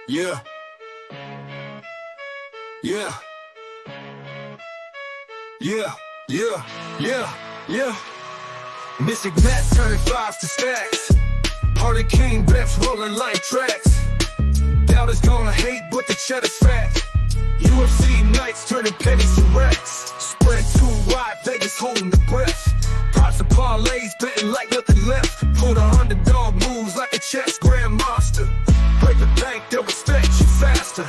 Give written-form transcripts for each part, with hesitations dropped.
Yeah, yeah, yeah, yeah, yeah, yeah. Mystic Matt turning fives to stacks. Party King Beps rolling like tracks. Doubters gonna hate, but the cheddar's fat. UFC nights turning pennies to racks. Spread too wide, Vegas holding the breath. Props and parlays, betting like nothing left. Pull the underdog moves like a chess grandmaster. Break the bank, they'll respect you faster.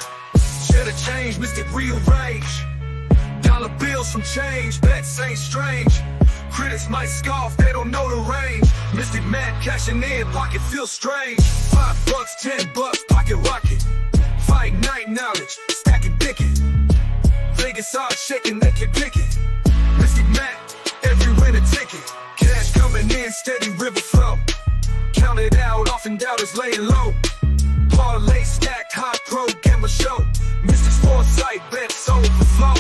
Cheddar change, Mystic rearrange. Dollar bills from change, bets ain't strange. Critics might scoff, they don't know the range. Mystic Matt cashing in, pocket feels strange. $5, $10, pocket rocket. Fight night knowledge, stacking ticket. Vegas odds shaking, they can pick it. Mystic Matt, every win a ticket. Cash coming in, steady river flow. Count it out, often doubters laying low. Parlay stacked, high pro, gamble show. Mystic's foresight, bets overflow.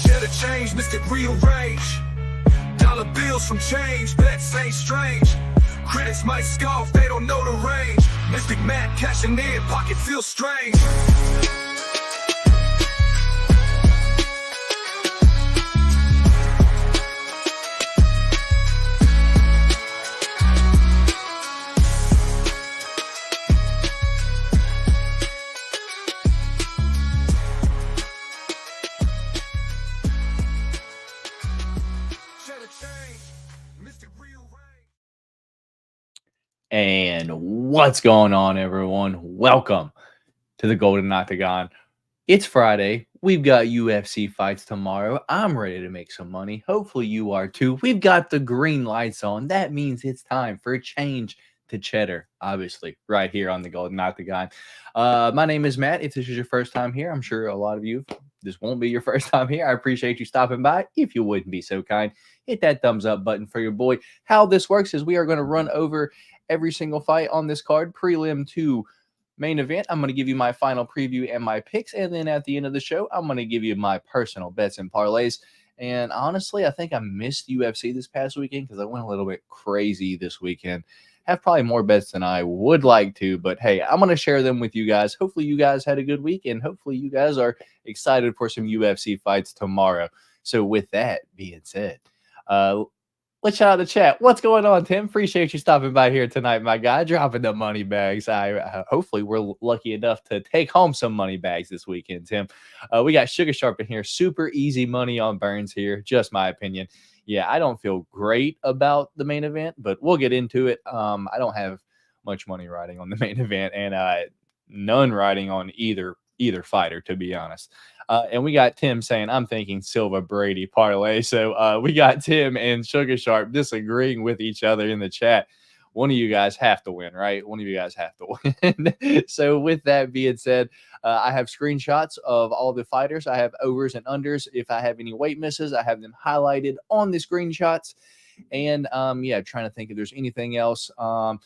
Cheddar change, Mystic rearrange. Dollar bills from change, bets ain't strange. Critics might scoff, they don't know the range. Mystic Matt cashing in, pocket feels strange. Cheddar change, Mystic rearrange. And what's going on, everyone? Welcome to the Golden Octagon. It's Friday. We've got UFC fights tomorrow. I'm ready to make some money. Hopefully you are too. We've got the green lights on. That means it's time for a change to Cheddar, obviously, right here on the Golden Octagon. My name is Matt. If this is your first time here, I'm sure a lot of you, this won't be your first time here. I appreciate you stopping by. If you wouldn't be so kind, hit that thumbs up button for your boy. How this works is we are going to run over every single fight on this card, prelim to main event. I'm going to give you my final preview and my picks, and then at the end of the show, I'm going to give you my personal bets and parlays. And honestly, I think I missed UFC this past weekend because I went a little bit crazy this weekend. Have probably more bets than I would like to, but hey, I'm going to share them with you guys. Hopefully you guys had a good week, and hopefully you guys are excited for some UFC fights tomorrow. So with that being said, let's shout out the chat. What's going on, Tim? Appreciate you stopping by here tonight, my guy. Dropping the money bags. Hopefully we're lucky enough to take home some money bags this weekend, Tim. We got Sugar Sharp in here. Super easy money on Burns here. Just my opinion. Yeah, I don't feel great about the main event, but we'll get into it. I don't have much money riding on the main event, and none riding on either fighter, to be honest. And we got Tim saying, I'm thinking Silva Brady parlay. So we got Tim and Sugar Sharp disagreeing with each other in the chat. One of you guys have to win, right? One of you guys have to win. So with that being said, I have screenshots of all the fighters. I have overs and unders. If I have any weight misses, I have them highlighted on the screenshots. And yeah, trying to think if there's anything else. Yeah,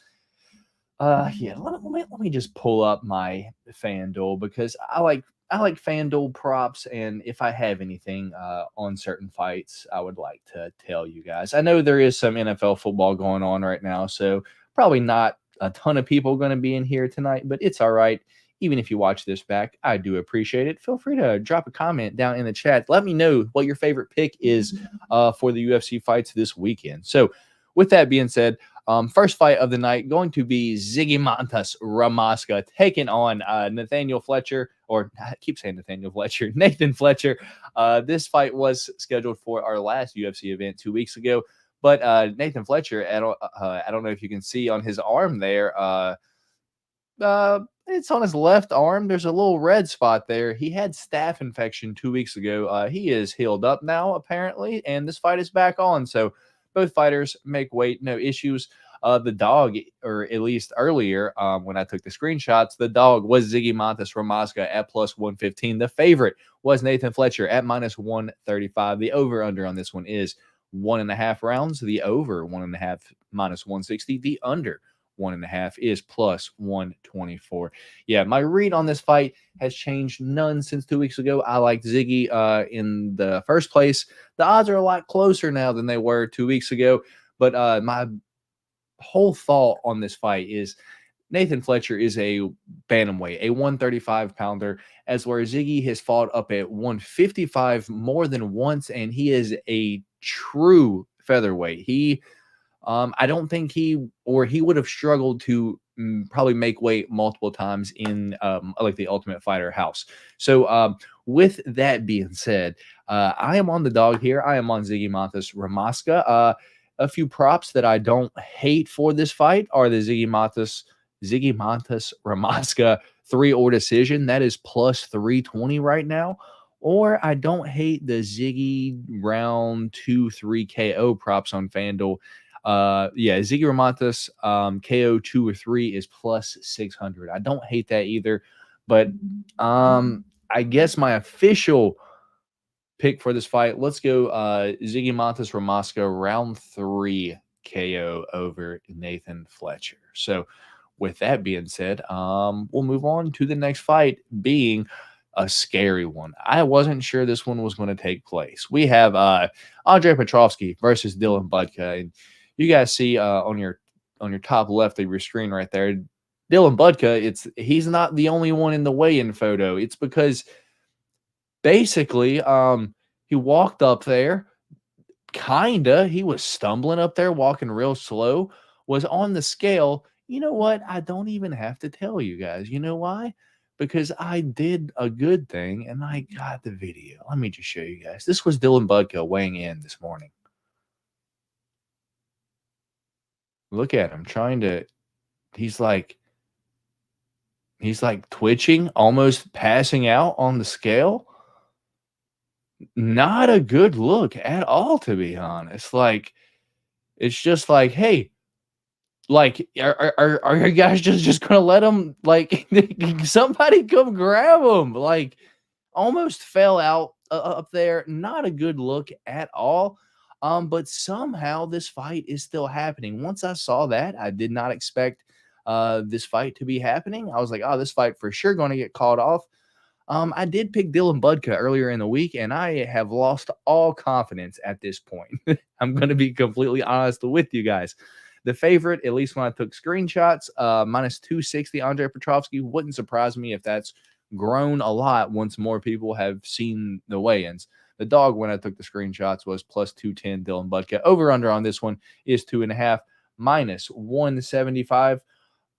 let me just pull up my FanDuel because I like FanDuel props, and if I have anything on certain fights, I would like to tell you guys. I know there is some NFL football going on right now, so probably not a ton of people going to be in here tonight, but it's all right. Even if you watch this back, I do appreciate it. Feel free to drop a comment down in the chat. Let me know what your favorite pick is for the UFC fights this weekend. So with that being said, first fight of the night going to be Zigimantas Ramaska taking on Nathaniel Fletcher, or I keep saying Nathaniel Fletcher, Nathan Fletcher. This fight was scheduled for our last UFC event 2 weeks ago, but Nathan Fletcher, I don't know if you can see on his arm there. It's on his left arm. There's a little red spot there. He had staph infection 2 weeks ago. He is healed up now, apparently, and this fight is back on. So both fighters make weight, no issues. The dog, or at least earlier when I took the screenshots, the dog was Zigimantas Ramaska at plus 115. The favorite was Nathan Fletcher at minus 135. The over-under on this one is 1.5 rounds. The over 1.5 minus 160. The under 1.5 is plus 124. Yeah, my read on this fight has changed none since 2 weeks ago. I liked Ziggy in the first place. The odds are a lot closer now than they were 2 weeks ago, but my whole thought on this fight is Nathan Fletcher is a bantamweight, a 135-pounder, as where Ziggy has fought up at 155 more than once, and he is a true featherweight. I don't think he would have struggled to probably make weight multiple times in like the Ultimate Fighter house. So with that being said, I am on the dog here. I am on Ziggy Montes Ramaska. A few props that I don't hate for this fight are the Ziggy Montes Ramaska 3-or decision. That is plus 320 right now. Or I don't hate the Ziggy round 2-3 KO props on FanDuel. Yeah, Ziggy Ramontes KO 2 or 3 is plus 600. I don't hate that either, but I guess my official pick for this fight, let's go Ziggy Montes Ramaska round 3 KO over Nathan Fletcher. So with that being said, we'll move on to the next fight, being a scary one. I wasn't sure this one was going to take place. We have Andre Petrovsky versus Dylan Budka, and you guys see on your top left of your screen right there, Dylan Budka. He's not the only one in the weigh-in photo. It's because basically he walked up there, he was stumbling up there, walking real slow, was on the scale. You know what? I don't even have to tell you guys. You know why? Because I did a good thing and I got the video. Let me just show you guys. This was Dylan Budka weighing in this morning. Look at him he's like twitching, almost passing out on the scale. Not a good look at all, to be honest. Like, it's just like, hey, like, are you guys just gonna let him, like, somebody come grab him? Like, almost fell out up there. Not a good look at all. But somehow this fight is still happening. Once I saw that, I did not expect this fight to be happening. I was like, oh, this fight for sure going to get called off. I did pick Dylan Budka earlier in the week, and I have lost all confidence at this point. I'm going to be completely honest with you guys. The favorite, at least when I took screenshots, minus 260 Andre Petrovsky. Wouldn't surprise me if that's grown a lot once more people have seen the weigh-ins. The dog, when I took the screenshots, was plus 210 Dylan Budka. Over-under on this one is 2.5, minus 175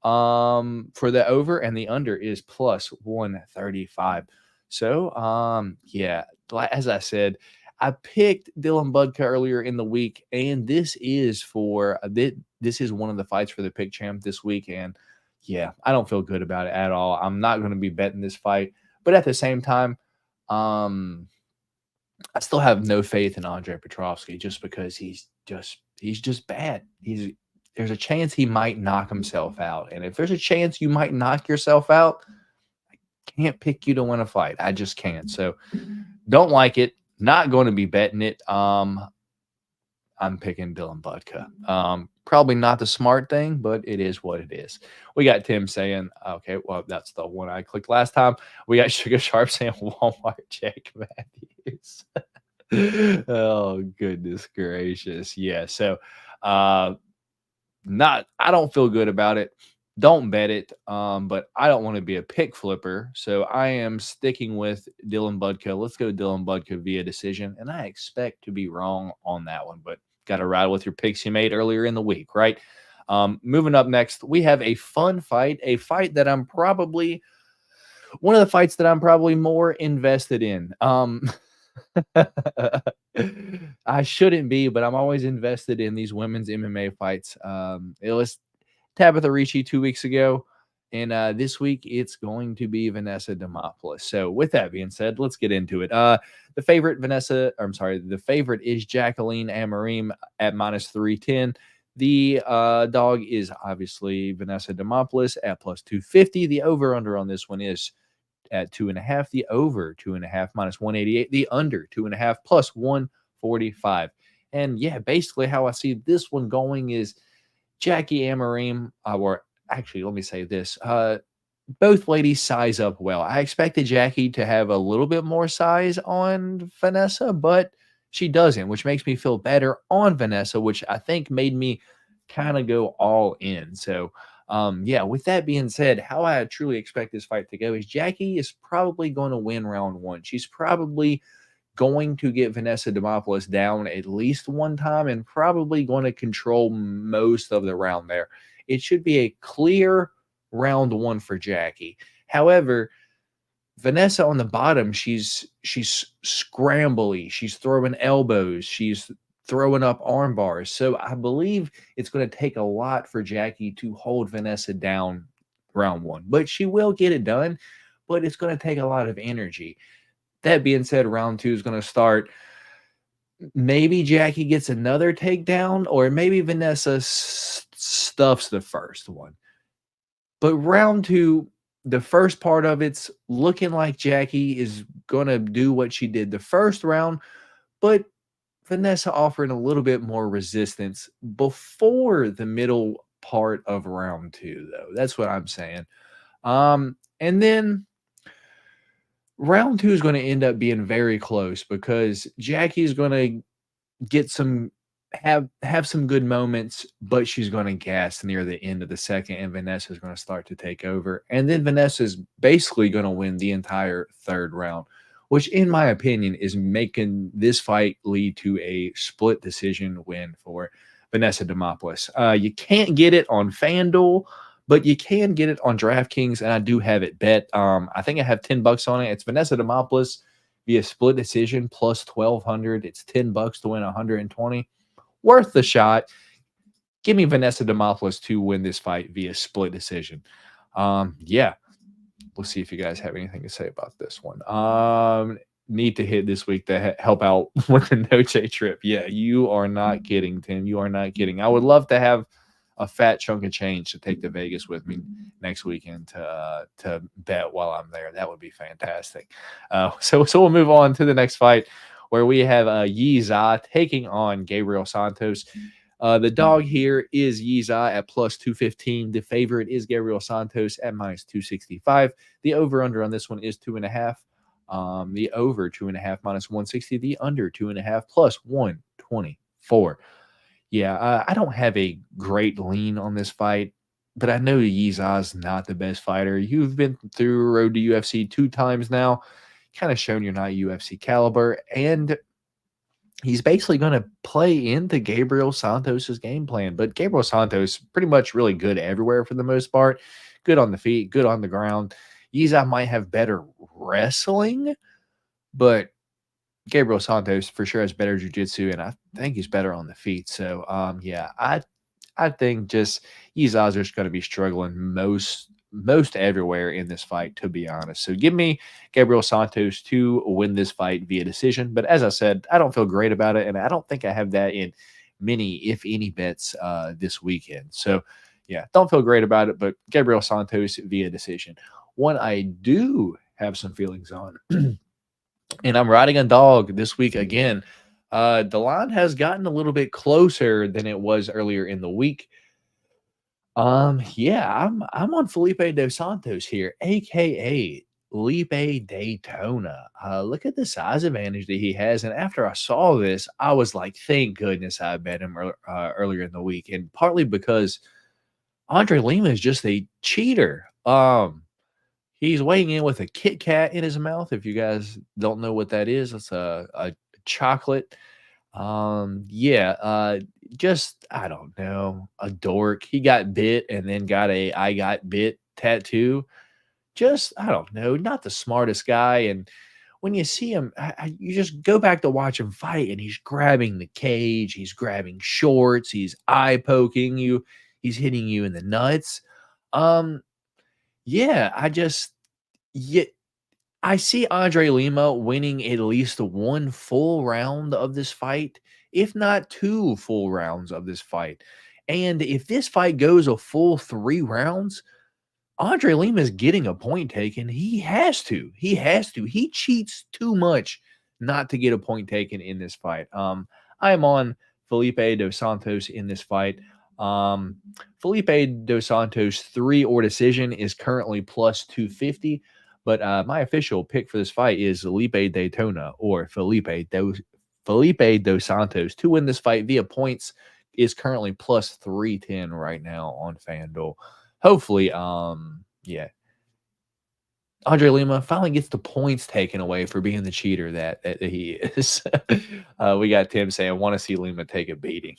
for the over, and the under is plus 135. So, yeah, as I said, I picked Dylan Budka earlier in the week, and this is one of the fights for the pick champ this week, and yeah, I don't feel good about it at all. I'm not going to be betting this fight, but at the same time, I still have no faith in Andre Petrovsky just because he's just bad. There's a chance he might knock himself out, and if there's a chance you might knock yourself out, I can't pick you to win a fight. I just can't. So don't like it. Not going to be betting it. I'm picking Dylan Budka. Probably not the smart thing, but it is what it is. We got Tim saying, okay, well, that's the one I clicked last time. We got Sugar Sharp saying Walmart Jake Matthews. Oh, goodness gracious. Yeah. So, I don't feel good about it. Don't bet it. But I don't want to be a pick flipper. So I am sticking with Dylan Budka. Let's go Dylan Budka via decision. And I expect to be wrong on that one, but got to ride with your picks you made earlier in the week, right? Moving up next, we have a fun fight, a fight that I'm probably one of the fights that I'm probably more invested in. I shouldn't be, but I'm always invested in these women's MMA fights. It was Tabitha Ricci 2 weeks ago, and this week it's going to be Vanessa Demopoulos. So with that being said, let's get into it. The favorite is Jacqueline Amarim at minus 310. The dog is obviously Vanessa Demopoulos at plus 250. The over-under on this one is at 2.5. The over 2.5 minus 188. The under 2.5 plus 145. And yeah, basically how I see this one going is Jackie Amarim, or actually, let me say this. Both ladies size up well. I expected Jackie to have a little bit more size on Vanessa, but she doesn't, which makes me feel better on Vanessa, which I think made me kind of go all in. So, yeah, with that being said, how I truly expect this fight to go is Jackie is probably going to win round one. She's probably going to get Vanessa Demopoulos down at least one time and probably going to control most of the round there. It should be a clear round one for Jackie. However, Vanessa on the bottom, she's scrambly. She's throwing elbows. She's throwing up arm bars. So I believe it's going to take a lot for Jackie to hold Vanessa down round one. But she will get it done, but it's going to take a lot of energy. That being said, round two is going to start. Maybe Jackie gets another takedown, or maybe Vanessa stuffs the first one. But round two, the first part of it's looking like Jackie is going to do what she did the first round, but Vanessa offering a little bit more resistance before the middle part of round two, though. That's what I'm saying. And then round two is going to end up being very close because Jackie's going to get some have some good moments, but she's going to gas near the end of the second, and Vanessa's going to start to take over. And then Vanessa's basically going to win the entire third round, which in my opinion is making this fight lead to a split decision win for Vanessa Demopoulos. You can't get it on FanDuel, but you can get it on DraftKings, and I do have it bet. I think I have $10 on it. It's Vanessa Demopoulos via split decision plus 1,200. It's $10 to win 120. Worth the shot. Give me Vanessa Demopoulos to win this fight via split decision. Yeah. We'll see if you guys have anything to say about this one. Need to hit this week to help out with the Noche trip. Yeah, you are not kidding, Tim. You are not kidding. I would love to have a fat chunk of change to take to Vegas with me next weekend to bet while I'm there. That would be fantastic. So we'll move on to the next fight where we have Yi Zha taking on Gabriel Santos. The dog here is Yi Zha at plus 215. The favorite is Gabriel Santos at minus 265. The over-under on this one is 2.5. The over 2.5 minus 160. The under 2.5 plus 124. Yeah, I don't have a great lean on this fight, but I know Yi Zha's not the best fighter. You've been through Road to UFC 2 times now, kind of shown you're not UFC caliber, and he's basically going to play into Gabriel Santos's game plan. But Gabriel Santos pretty much really good everywhere for the most part. Good on the feet, good on the ground. Yi Zha might have better wrestling, but Gabriel Santos for sure has better jiu-jitsu, and I think he's better on the feet. So, yeah, I think just Yi Zha's just going to be struggling most everywhere in this fight, to be honest. So give me Gabriel Santos to win this fight via decision. But as I said, I don't feel great about it, and I don't think I have that in many, if any, bets this weekend. So, yeah, don't feel great about it, but Gabriel Santos via decision. One I do have some feelings on, and I'm riding a dog this week again. The line has gotten a little bit closer than it was earlier in the week. Yeah, I'm on Felipe Dos Santos here, aka Felipe Daytona. Look at the size advantage that he has, and after I saw this, I was like, thank goodness I bet him earlier in the week, and partly because Andre Lima is just a cheater. He's weighing in with a Kit Kat in his mouth. If you guys don't know what that is, it's a chocolate. Yeah, just I don't know, a dork. He got bit and then got a I got bit tattoo. Just I don't know, not the smartest guy. And when you see him, you just go back to watch him fight, and he's grabbing the cage, he's grabbing shorts, he's eye poking you, he's hitting you in the nuts. Yeah, yeah, I see Andre Lima winning at least one full round of this fight, if not two full rounds of this fight. And if this fight goes a full 3 rounds, Andre Lima is getting a point taken. He has to. He has to. He cheats too much not to get a point taken in this fight. I am on Felipe Dos Santos in this fight. Felipe Dos Santos 3 or decision is currently plus 250. But my official pick for this fight is Felipe Daytona or Felipe Dos Santos to win this fight via points. is currently plus 310 right now on FanDuel. Hopefully, yeah, Andre Lima finally gets the points taken away for being the cheater that he is. We got Tim saying, "Want to see Lima take a beating."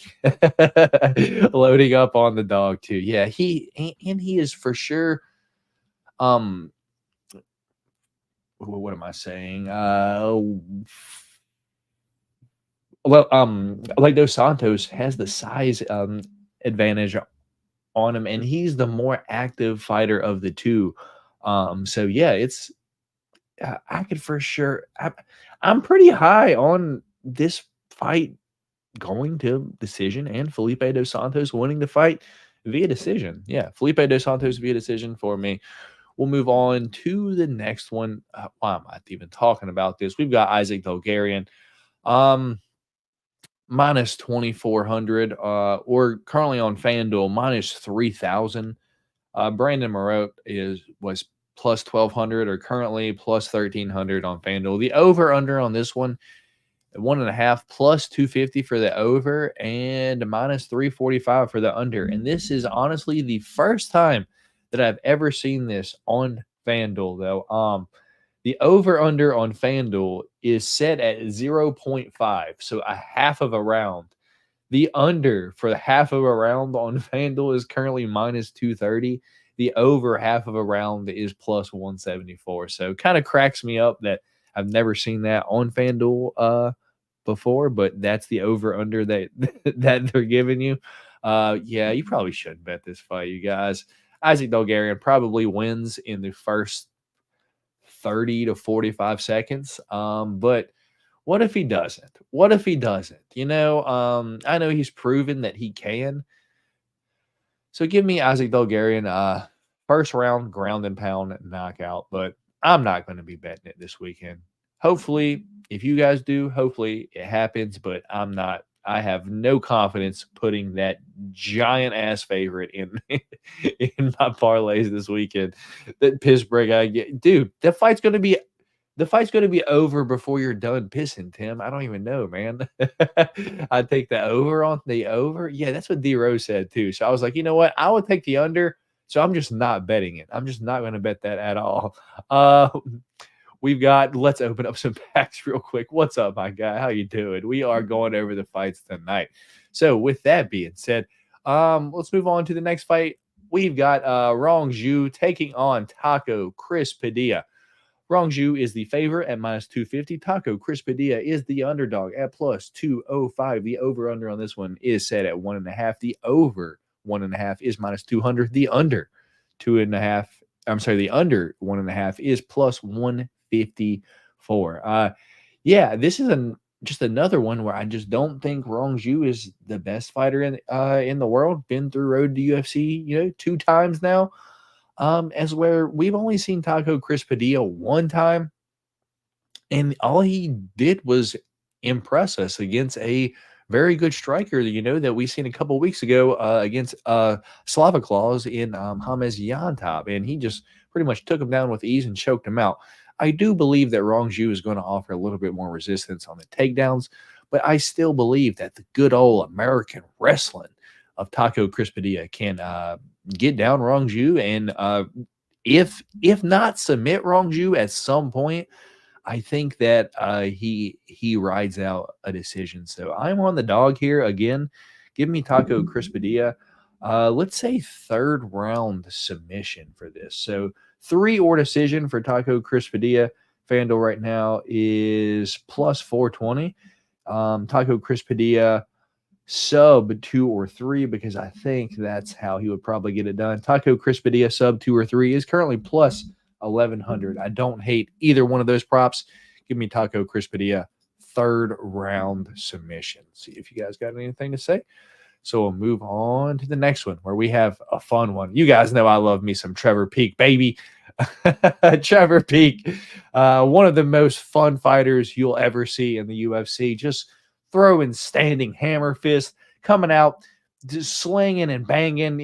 Loading up on the dog too. Yeah, he is for sure. What am I saying? Like Dos Santos has the size advantage on him, and he's the more active fighter of the two. So yeah, it's I could for sure. I'm pretty high on this fight going to decision and Felipe Dos Santos winning the fight via decision. Yeah, Felipe Dos Santos via decision for me. We'll move on to the next one. Why am I even talking about this? We've got Isaac Bulgarian. Minus 2,400, or currently on FanDuel minus 3,000. Brandon Marotte was plus 1,200, or currently plus 1,300 on FanDuel. The over under on this one, 1.5 plus 250 for the over and minus 345 for the under. And this is honestly the first time that I've ever seen this on FanDuel, though. The over-under on FanDuel is set at 0.5, so a half of a round. The under for the half of a round on FanDuel is currently minus 230. The over half of a round is plus 174. So kind of cracks me up that I've never seen that on FanDuel before, but that's the over-under that that they're giving you. Yeah, you probably shouldn't bet this fight, you guys. Isaac Bulgarian probably wins in the first 30 to 45 seconds. But what if he doesn't? What if he doesn't? I know he's proven that he can. So give me Isaac Bulgarian, first round ground and pound knockout. But I'm not going to be betting it this weekend. Hopefully, if you guys do, hopefully it happens. But I'm not. I have no confidence putting that giant ass favorite in in my parlays this weekend. That Pittsburgh, I get, dude. The fight's going to be over before you're done pissing, Tim. I don't even know, man. I take the over on the over. Yeah, that's what D Rose said too. So I was like, you know what? I would take the under. So I'm just not betting it. I'm just not going to bet that at all. Let's open up some packs real quick. What's up, my guy? How you doing? We are going over the fights tonight. So with that being said, let's move on to the next fight. We've got Rong Zhu taking on Taco Chris Padilla. Rong Zhu is the favorite at minus 250. Taco Chris Padilla is the underdog at plus 205. The over-under on this one is set at 1.5. The over 1.5 is minus 200. The under 2.5. The under 1.5 is plus 154. Yeah, this is just another one where I just don't think Rong Zhu is the best fighter in the world. Been through road to UFC, 2 times now. As where we've only seen Taco Chris Padilla 1 time, and all he did was impress us against a very good striker, that we seen a couple weeks ago against Slava Claus in James Yantop, and he just pretty much took him down with ease and choked him out. I do believe that Rong Zhu is going to offer a little bit more resistance on the takedowns, but I still believe that the good old American wrestling of Taco Chris Padilla can get down Rong Zhu, and if not submit Rong Zhu at some point, I think that he rides out a decision. So I'm on the dog here again. Give me Taco Chris Padilla. Let's say 3rd round submission for this. So 3 or decision for Taco Chris Padilla. FanDuel right now is plus 420. Taco Chris Padilla sub 2 or 3, because I think that's how he would probably get it done. Taco Chris Padilla sub 2 or 3 is currently plus 1,100. I don't hate either one of those props. Give me Taco Chris Padilla 3rd round submission. See if you guys got anything to say. So we'll move on to the next one, where we have a fun one. You guys know I love me some Trevor Peek, baby. Trevor Peek, one of the most fun fighters you'll ever see in the UFC. Just throwing standing hammer fist, coming out, just slinging and banging.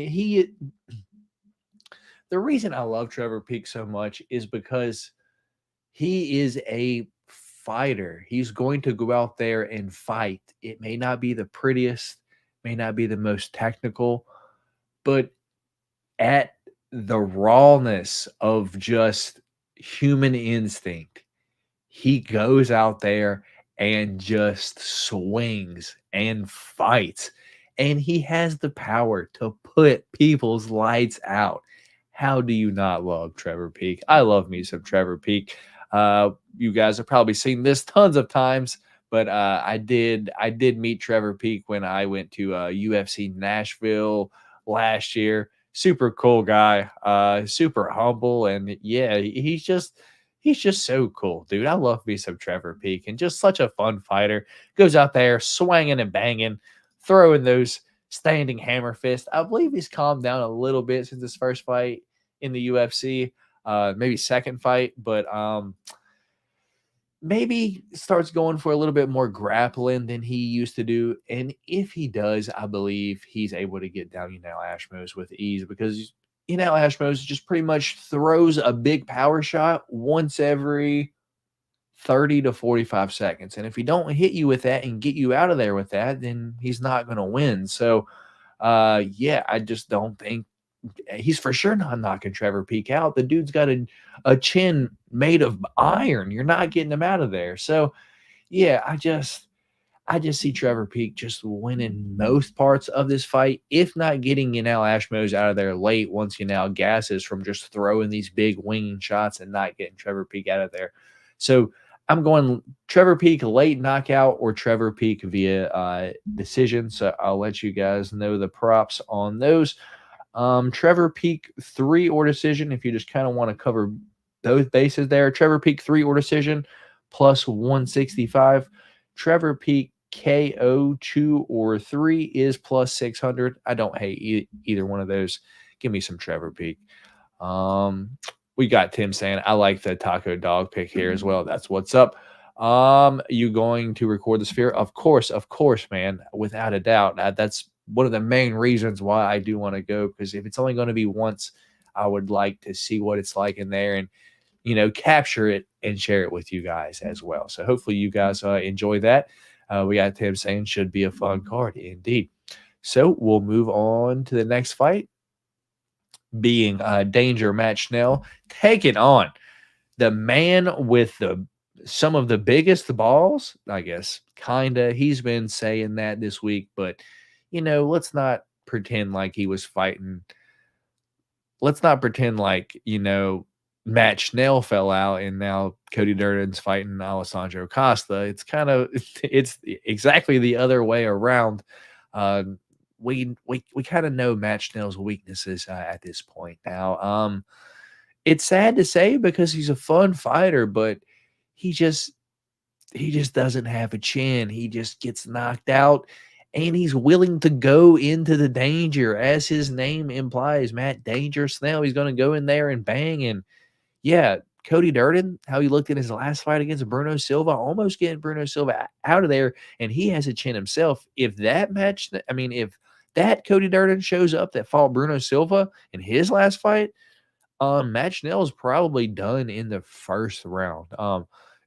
The reason I love Trevor Peek so much is because he is a fighter. He's going to go out there and fight. It may not be the prettiest, may not be the most technical, but at the rawness of just human instinct, he goes out there and just swings and fights. And he has the power to put people's lights out. How do you not love Trevor Peek? I love me some Trevor Peek. You guys have probably seen this tons of times, but I did meet Trevor Peek when I went to UFC Nashville last year. Super cool guy, super humble, and yeah, he's just so cool, dude. I love me some Trevor Peek, and just such a fun fighter. Goes out there swinging and banging, throwing those standing hammer fists. I believe he's calmed down a little bit since his first fight in the UFC, maybe second fight, but maybe starts going for a little bit more grappling than he used to do. And if he does, I believe he's able to get down Ashmos with ease, because Ashmos just pretty much throws a big power shot once every 30 to 45 seconds. And if he don't hit you with that and get you out of there with that, then he's not going to win. So, yeah, I just don't think he's for sure not knocking Trevor Peek out. The dude's got a chin made of iron. You're not getting him out of there. So, yeah, I just see Trevor Peek just winning most parts of this fight, if not getting Ashmos out of there late once gasses from just throwing these big winging shots and not getting Trevor Peek out of there. So I'm going Trevor Peek late knockout or Trevor Peek via decision. So I'll let you guys know the props on those. Trevor Peek 3 or decision, if you just kind of want to cover those bases there. Trevor Peek 3 or decision plus 165. Trevor Peek KO 2 or 3 is plus 600. I don't hate either one of those. Give me some Trevor Peek. We got Tim saying, I like the taco dog pick here as well. That's what's up. You going to record the sphere? Of course, man. Without a doubt. That's one of the main reasons why I do want to go, because if it's only going to be once, I would like to see what it's like in there and, capture it and share it with you guys as well. So hopefully you guys enjoy that. We got Tim saying should be a fun card indeed. So we'll move on to the next fight, being Danger Matt Schnell taking on the man with some of the biggest balls, I guess, kinda. He's been saying that this week, but let's not pretend like he was fighting. Let's not pretend like, Matt Schnell fell out and now Cody Durden's fighting Alessandro Costa. It's exactly the other way around. We kind of know Matt Schnell's weaknesses at this point now. It's sad to say because he's a fun fighter, but he just doesn't have a chin. He just gets knocked out, and he's willing to go into the danger, as his name implies. Matt Danger Schnell. He's going to go in there and bang. And yeah, Cody Durden, how he looked in his last fight against Bruno Silva, almost getting Bruno Silva out of there, and he has a chin himself. If that Cody Durden shows up that fought Bruno Silva in his last fight, Matt Schnell is probably done in the first round.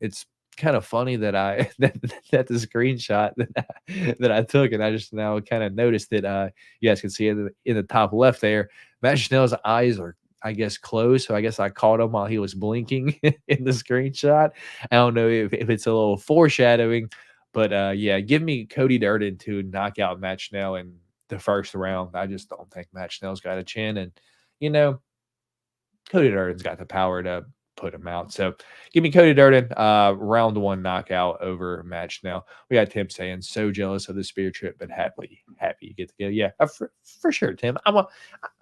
It's kind of funny that that the screenshot that I took, and I just now kind of noticed that you guys can see it in the top left there. Matt Schnell's eyes are, I guess, closed, so I guess I caught him while he was blinking in the screenshot. I don't know if it's a little foreshadowing, but yeah, give me Cody Durden to knock out Matt Schnell in the first round. I just don't think Matt Schnell's got a chin, and Cody Durden's got the power to put him out. So give me Cody Durden, round 1 knockout over Matt Schnell. We got Tim saying, so jealous of the spear trip, but happy you get to go. Yeah, for sure, Tim. I want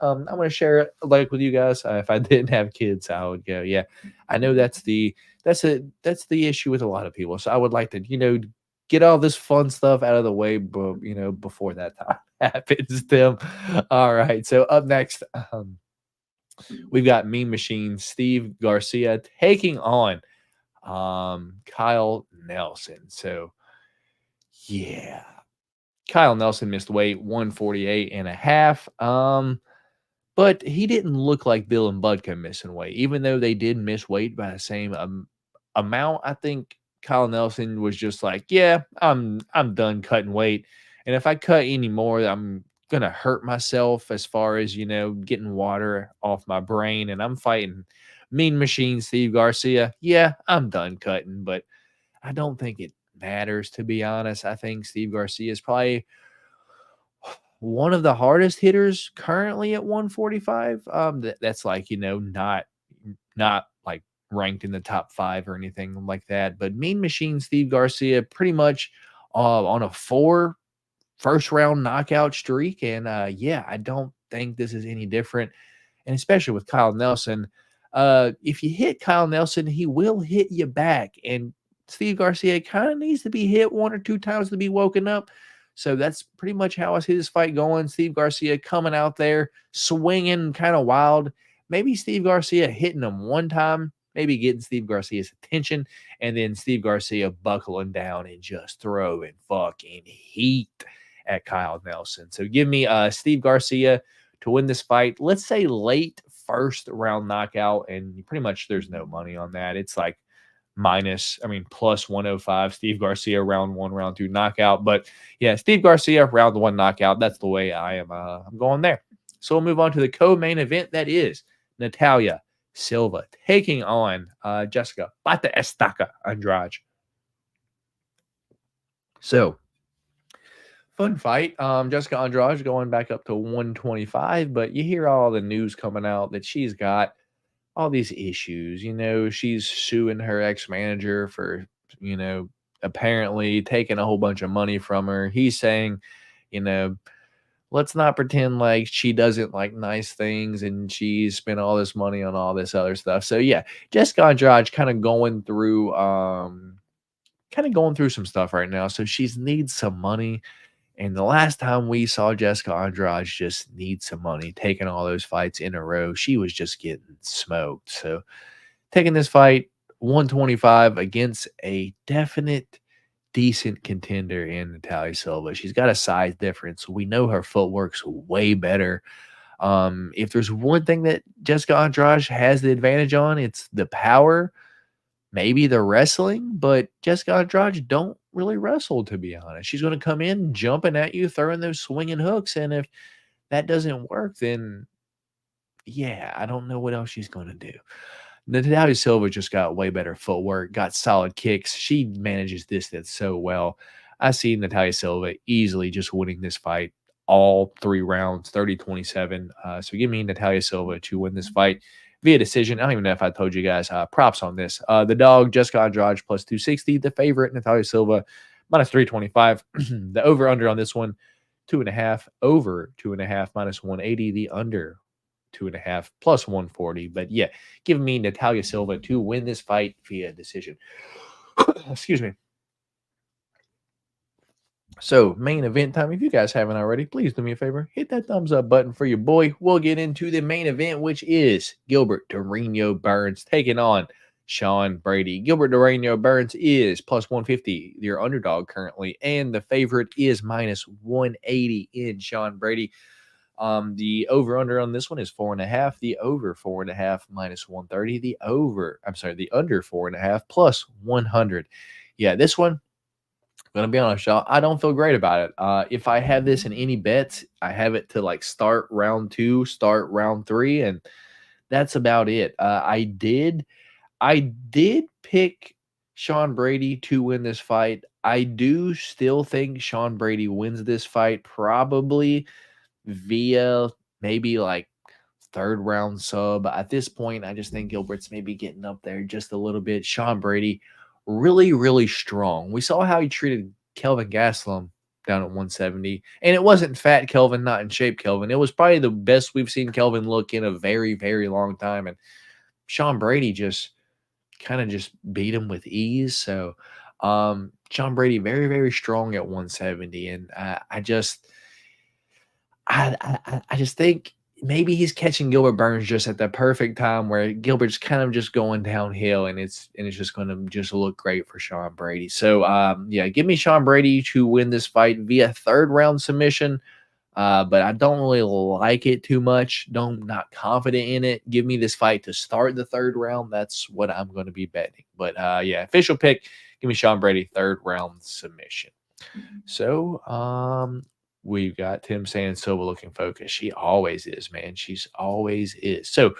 to share it like with you guys. If I didn't have kids, I would go. Yeah, I know that's the issue with a lot of people. So I would like to, get all this fun stuff out of the way, but before that time happens, Tim. All right. So up next, we've got Mean Machine Steve Garcia taking on Kyle Nelson. So, yeah. Kyle Nelson missed weight, 148.5. But he didn't look like Bill and Budka missing weight, even though they did miss weight by the same amount. I think Kyle Nelson was just like, yeah, I'm done cutting weight. And if I cut any more, I'm going to hurt myself as far as, getting water off my brain. And I'm fighting Mean Machine Steve Garcia. Yeah, I'm done cutting, but I don't think it matters, to be honest. I think Steve Garcia is probably one of the hardest hitters currently at 145. That's like, not like ranked in the top 5 or anything like that. But Mean Machine Steve Garcia pretty much on a 4 first round knockout streak. And yeah, I don't think this is any different. And especially with Kyle Nelson, if you hit Kyle Nelson, he will hit you back. And Steve Garcia kind of needs to be hit 1 or 2 times to be woken up. So that's pretty much how I see this fight going. Steve Garcia coming out there, swinging kind of wild. Maybe Steve Garcia hitting him 1 time, maybe getting Steve Garcia's attention, and then Steve Garcia buckling down and just throwing fucking heat at Kyle Nelson. So give me Steve Garcia to win this fight. Let's say late first round knockout, and pretty much there's no money on that. It's like plus 105 Steve Garcia round 1, round 2 knockout. But yeah, Steve Garcia round 1 knockout. That's the way I'm going there. So we'll move on to the co-main event. That is Natalia Silva taking on Jessica Bata Estaca Andrade. So fun fight. Jessica Andrade going back up to 125, but you hear all the news coming out that she's got all these issues. She's suing her ex-manager for, apparently taking a whole bunch of money from her. He's saying, let's not pretend like she doesn't like nice things and she's spent all this money on all this other stuff. So yeah, Jessica Andrade kind of going through some stuff right now. So she needs some money. And the last time we saw Jessica Andrade just need some money, taking all those fights in a row, she was just getting smoked. So taking this fight, 125 against a definite decent contender in Natalia Silva. She's got a size difference. We know her footwork's way better. If there's one thing that Jessica Andrade has the advantage on, it's the power, maybe the wrestling, but Jessica Andrade don't really wrestle, to be honest. She's going to come in jumping at you, throwing those swinging hooks, and if that doesn't work, then yeah, I don't know what else she's going to do. Natalia Silva just got way better footwork, got solid kicks. She manages distance so well. I see Natalia Silva easily just winning this fight all 3 rounds, 30-27. So give me Natalia Silva to win this fight via decision. I don't even know if I told you guys props on this. The dog, Jessica Andrade, plus 260. The favorite, Natalia Silva, minus 325. The over-under on this one, 2.5. Over 2.5, minus 180. The under 2.5, plus 140. But yeah, give me Natalia Silva to win this fight via decision. Excuse me. So, main event time. If you guys haven't already, please do me a favor. Hit that thumbs up button for your boy. We'll get into the main event, which is Gilbert Durinho Burns taking on Sean Brady. Gilbert Durinho Burns is plus 150, your underdog currently, and the favorite is minus 180 in Sean Brady. The over-under on this one is 4.5. The over 4.5, minus 130. The under 4.5, plus 100. Yeah, this one, I'm gonna be honest, y'all, I don't feel great about it. If I have this in any bets, I have it to like start round 2, start round 3, and that's about it. I did pick Sean Brady to win this fight. I do still think Sean Brady wins this fight, probably via maybe like 3rd round sub. At this point, I just think Gilbert's maybe getting up there just a little bit. Sean Brady, really, really strong. We saw how he treated Kelvin Gastelum down at 170. And it wasn't fat Kelvin, not in shape Kelvin. It was probably the best we've seen Kelvin look in a very, very long time. And Sean Brady just kind of just beat him with ease. So Sean Brady, very, very strong at 170. And I just think maybe he's catching Gilbert Burns just at the perfect time where Gilbert's kind of just going downhill, and it's just going to just look great for Sean Brady. So, yeah, give me Sean Brady to win this fight via 3rd round submission. But I don't really like it too much. Not confident in it. Give me this fight to start the 3rd round. That's what I'm going to be betting. But yeah, official pick. Give me Sean Brady 3rd round submission. So, we've got Tim saying Silva looking focused. She always is, man. She's always is. So,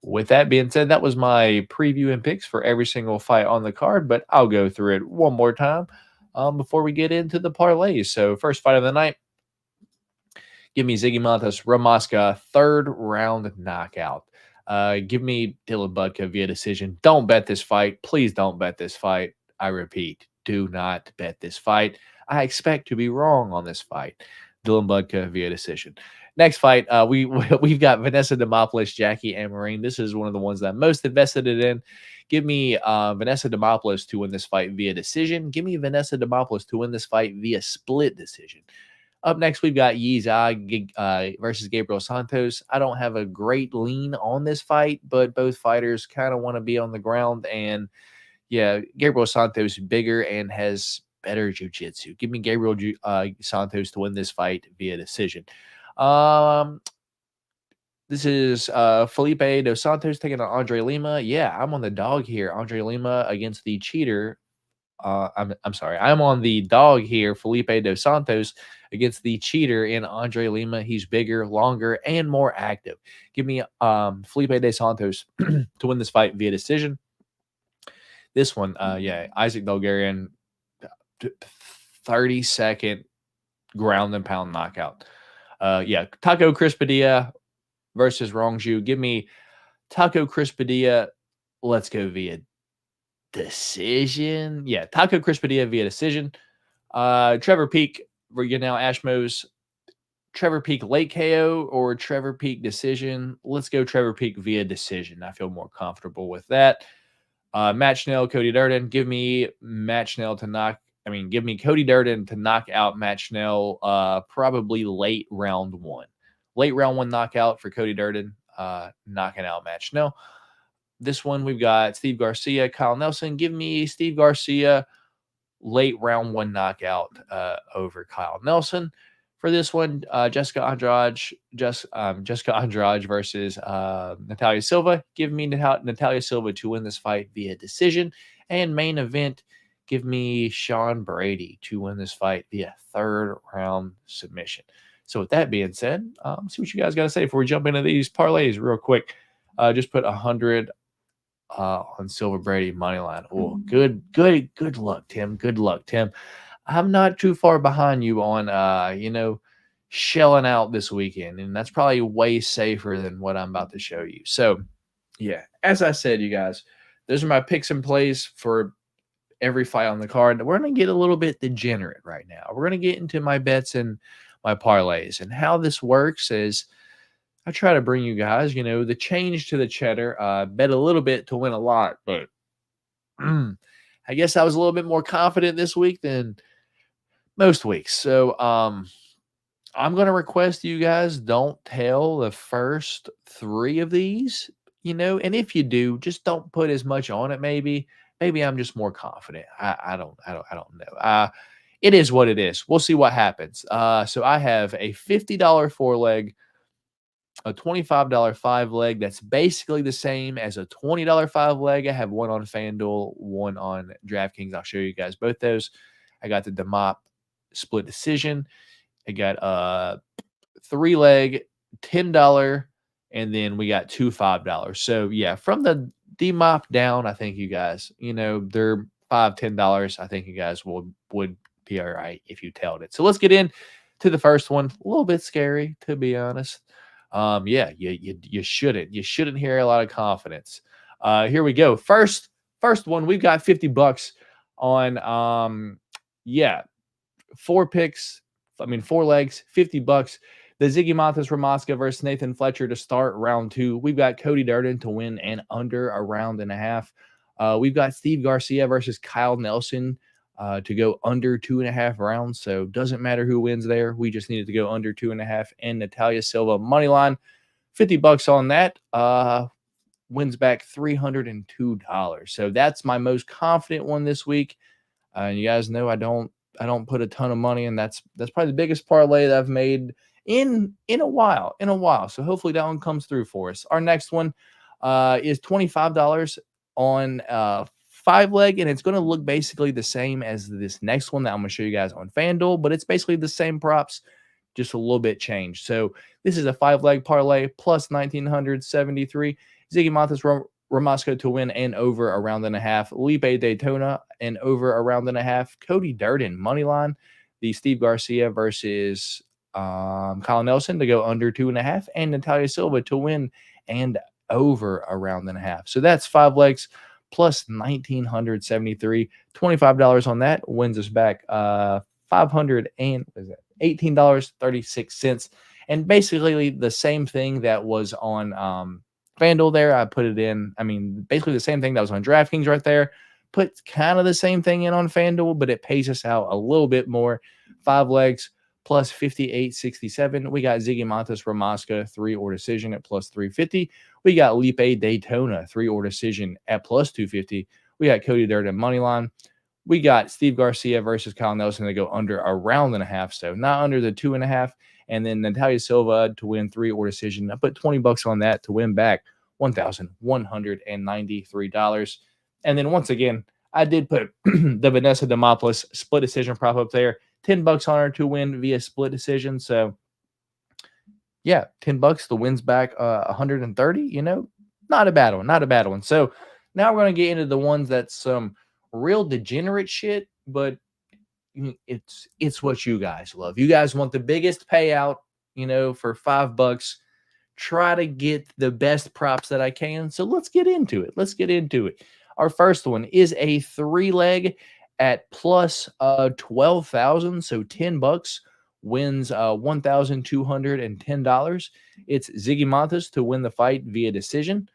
with that being said, that was my preview and picks for every single fight on the card, but I'll go through it one more time before we get into the parlays. So, first fight of the night, give me Ziggy Montes Ramaska, third round knockout. Give me Dylan Budka via decision. Don't bet this fight. Please don't bet this fight. I repeat, do not bet this fight. I expect to be wrong on this fight. Dylan Budka via decision. Next fight, we've got Vanessa Demopoulos, Jackie Amarine. This is one of the ones that I'm most invested in. Give me Vanessa Demopoulos to win this fight via decision. Give me Vanessa Demopoulos to win this fight via split decision. Up next, we've got Yi Zhai versus Gabriel Santos. I don't have a great lean on this fight, but both fighters kind of want to be on the ground. And yeah, Gabriel Santos is bigger and has better jiu-jitsu. Give me Gabriel Santos to win this fight via decision. This is Felipe Dos Santos taking on Andre Lima. Yeah, I'm on the dog here. Andre Lima against the cheater. I'm sorry. I'm on the dog here, Felipe Dos Santos against the cheater in Andre Lima. He's bigger, longer, and more active. Give me Felipe Dos Santos to win this fight via decision. This one, Isaac Bulgarian, 30-second ground and pound knockout. Taco Crispadilla versus Rongju. Give me Taco Crispadilla. Let's go via decision. Yeah, Taco Crispadilla via decision. Trevor Peek, now Ashmos. Trevor Peek late KO or Trevor Peek decision. Let's go Trevor Peek via decision. I feel more comfortable with that. Matt Schnell, Cody Durden. Give me Cody Durden to knock out Matt Schnell probably late round one. Late round one knockout for Cody Durden, knocking out Matt Schnell. This one, we've got Steve Garcia, Kyle Nelson. Give me Steve Garcia, late round one knockout over Kyle Nelson. For this one, Jessica Andrade versus Natalia Silva. Give me Natalia Silva to win this fight via decision. And main event, give me Sean Brady to win this fight via third round submission. So with that being said, see what you guys got to say before we jump into these parlays real quick. Just put 100 on Silver Brady money line. Oh, good luck, Tim. Good luck, Tim. I'm not too far behind you on shelling out this weekend, and that's probably way safer than what I'm about to show you. So, yeah, as I said, you guys, those are my picks and plays for every fight on the card. We're going to get a little bit degenerate right now. We're going to get into my bets and my parlays, and how this works is I try to bring you guys, the change to the cheddar. Bet a little bit to win a lot, but I guess I was a little bit more confident this week than most weeks. So I'm going to request you guys don't tell the first 3 of these, and if you do, just don't put as much on it. Maybe I'm just more confident. I don't know. It is what it is. We'll see what happens. So I have a $50 4-leg, a $25 5-leg. That's basically the same as a $20 5-leg. I have one on FanDuel, one on DraftKings. I'll show you guys both those. I got the DeMop split decision. I got a 3-leg, $10, and then we got 2 $5. So yeah, from the DeMop down, I think you guys, they're $5, $10. I think you guys would be all right if you tailed it. So let's get in to the first one. A little bit scary, to be honest. You shouldn't hear a lot of confidence. Here we go. First one, we've got $50 on 4 picks. 4 legs, $50. The Ziggy Montes Ramaska versus Nathan Fletcher to start round 2. We've got Cody Durden to win and under a round and a half. We've got Steve Garcia versus Kyle Nelson to go under 2.5 rounds. So doesn't matter who wins there. We just needed to go under 2.5. And Natalia Silva money line, $50 on that. Wins back $302. So that's my most confident one this week. And you guys know I don't put a ton of money in. That's probably the biggest parlay that I've made in a while. So hopefully that one comes through for us. Our next one is $25 on 5-leg, and it's going to look basically the same as this next one that I'm going to show you guys on FanDuel, but it's basically the same props, just a little bit changed. So this is a 5-leg parlay plus 1973. Ziggy Montes Ramasco to win and over a round and a half. Lipe Daytona and over a round and a half. Cody Durden money line. The Steve Garcia versus Kyle Nelson to go under 2.5, and Natalia Silva to win and over a round and a half. So that's 5 legs plus 1973. $25 on that wins us back $18.36. And basically the same thing that was on FanDuel there. I put it in. I mean, basically the same thing that was on DraftKings right there. Put kind of the same thing in on FanDuel, but it pays us out a little bit more. 5 legs plus 58.67. We got Ziggy Montes Ramasca 3 or decision at plus 350. We got Lipe Daytona 3 or decision at plus 250. We got Cody Durden money line. We got Steve Garcia versus Kyle Nelson to go under a round and a half, so not under the 2.5. And then Natalia Silva to win 3 or decision. I put $20 on that to win back $1,193. And then once again, I did put the Vanessa Demopoulos split decision prop up there. $10 on her to win via split decision. So yeah, $10, the win's back 130. You know, not a bad one, not a bad one. So now we're going to get into the ones that's some real degenerate shit, but it's what you guys love. You guys want the biggest payout, you know, for $5. Try to get the best props that I can. So let's get into it. Let's get into it. Our first one is a 3-leg at plus 12,000. So $10 wins $1,210. It's Ziggy Montes to win the fight via decision.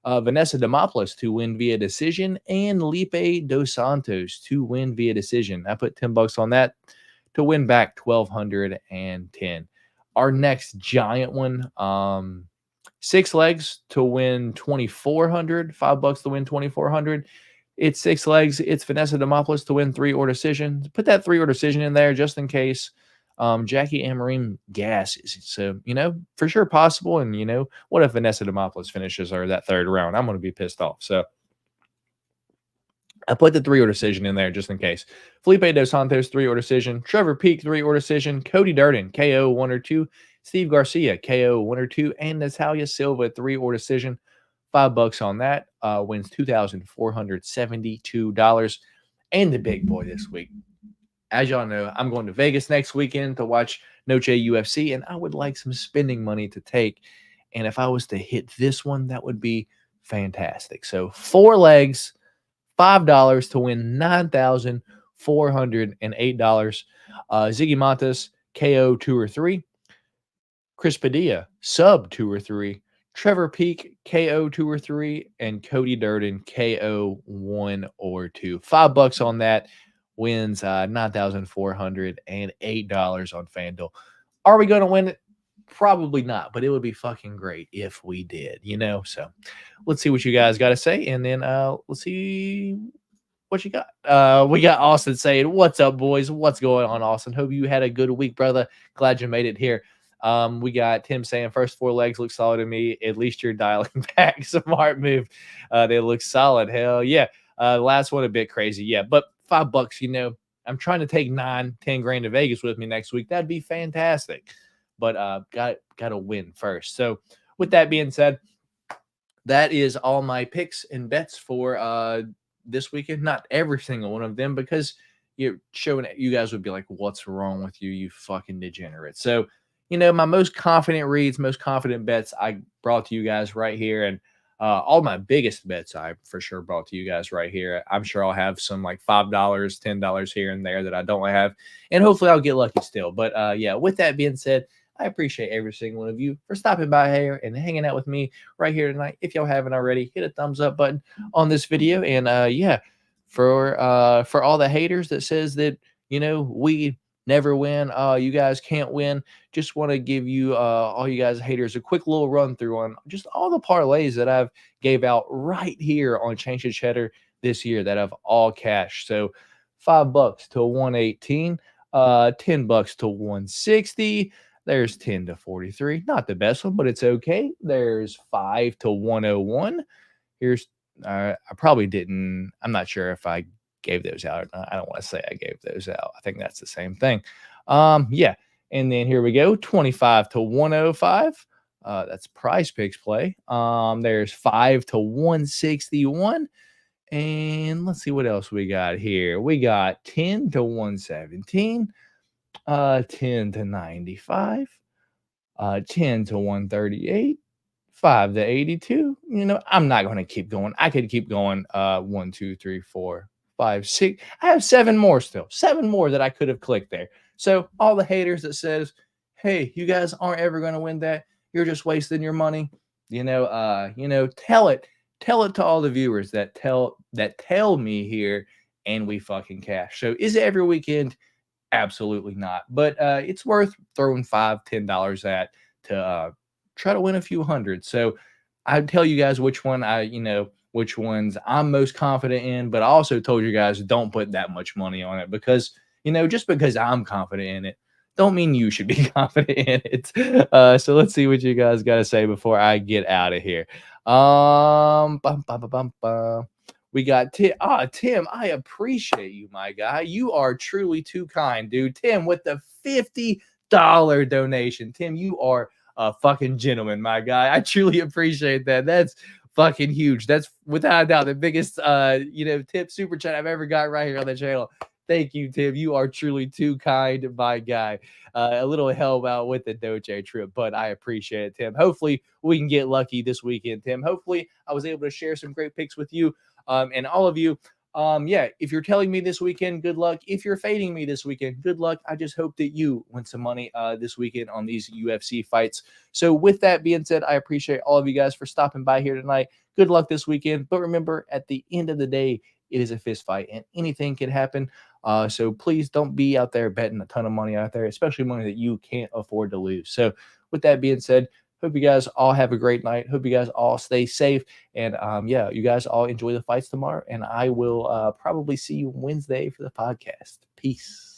Vanessa Demopoulos to win via decision, and Lipe Dos Santos to win via decision. I put $10 on that to win back $1,210. Our next giant one, 6 legs to win $2,400. $5 to win $2,400. It's 6 legs. It's Vanessa Demopoulos to win 3 or decision. Put that 3 or decision in there just in case. Jackie Amarim gasses. So, you know, for sure possible. And, you know, what if Vanessa Demopoulos finishes her that 3rd round? I'm going to be pissed off. So I put the 3 or decision in there just in case. Felipe Dos Santos, 3 or decision. Trevor Peak, 3 or decision. Cody Durden, KO 1 or 2. Steve Garcia, KO 1 or 2. And Natalia Silva, 3 or decision. $5 on that wins $2,472. And the big boy this week. As y'all know, I'm going to Vegas next weekend to watch Noche UFC, and I would like some spending money to take. And if I was to hit this one, that would be fantastic. So 4 legs, $5 to win $9,408. Ziggy Montes, KO 2 or 3. Chris Padilla, sub 2 or 3. Trevor Peak, KO 2 or 3. And Cody Durden, KO 1 or 2. $5 on that. Wins $9,408 on FanDuel. Are we going to win it? Probably not, but it would be fucking great if we did, you know? So let's see what you guys got to say, and then let's see what you got. We got Austin saying, what's up, boys? What's going on, Austin? Hope you had a good week, brother. Glad you made it here. We got Tim saying, first 4 legs look solid to me. At least you're dialing back. Smart move. They look solid. Hell yeah. Last one a bit crazy. Yeah, but $5, you know, I'm trying to take 9-10 grand to Vegas with me next week. That'd be fantastic. But got to win first. So with that being said, that is all my picks and bets for this weekend. Not every single one of them, because you're showing it. You guys would be like, what's wrong with you, you fucking degenerate? So, you know, my most confident reads, most confident bets I brought to you guys right here. And all my biggest bets I for sure brought to you guys right here. I'm sure I'll have some like $5, $10 here and there that I don't have. And hopefully I'll get lucky still. But yeah, with that being said, I appreciate every single one of you for stopping by here and hanging out with me right here tonight. If y'all haven't already, hit a thumbs up button on this video. And yeah, for all the haters that says that, you know, we never win, you guys can't win, just want to give you all you guys haters a quick little run through on just all the parlays that I've gave out right here on Change to Cheddar this year that have all cash. So $5 to 118, $10 to 160. There's 10 to 43. Not the best one, but it's okay. There's 5 to 101. Here's I probably didn't. I'm not sure if I gave those out or not. I don't want to say I gave those out. I think that's the same thing. Yeah. And then here we go, 25 to 105. That's Prize Picks play. There's 5 to 161. And let's see what else we got here. We got 10 to 117, 10 to 95, 10 to 138, 5 to 82. I'm not going to keep going. I could keep going. 1, 2, 3, 4, 5, 6. I have 7 more still. 7 more that I could have clicked there. So all the haters that says, hey, you guys aren't ever going to win that. You're just wasting your money. Tell it. Tell it to all the viewers that tell me here, and we fucking cash. So is it every weekend? Absolutely not. But it's worth throwing $5, $10 at to try to win a few hundred. So I'd tell you guys which ones I'm most confident in, but I also told you guys don't put that much money on it because, just because I'm confident in it, don't mean you should be confident in it. So let's see what you guys got to say before I get out of here. We got Tim. Tim, I appreciate you, my guy. You are truly too kind, dude. Tim, with the $50 donation. Tim, you are a fucking gentleman, my guy. I truly appreciate that. That's fucking huge. That's without a doubt the biggest tip super chat I've ever got right here on the channel. Thank you, Tim. You are truly too kind, my guy. A little help out with the Doge trip, but I appreciate it, Tim. Hopefully, we can get lucky this weekend, Tim. Hopefully, I was able to share some great picks with you and all of you. If you're telling me this weekend, good luck. If you're fading me this weekend, good luck. I just hope that you win some money this weekend on these UFC fights. So with that being said, I appreciate all of you guys for stopping by here tonight. Good luck this weekend. But remember, at the end of the day, it is a fist fight and anything can happen. So please don't be out there betting a ton of money out there, especially money that you can't afford to lose. So with that being said, hope you guys all have a great night. Hope you guys all stay safe. And you guys all enjoy the fights tomorrow. And I will probably see you Wednesday for the podcast. Peace.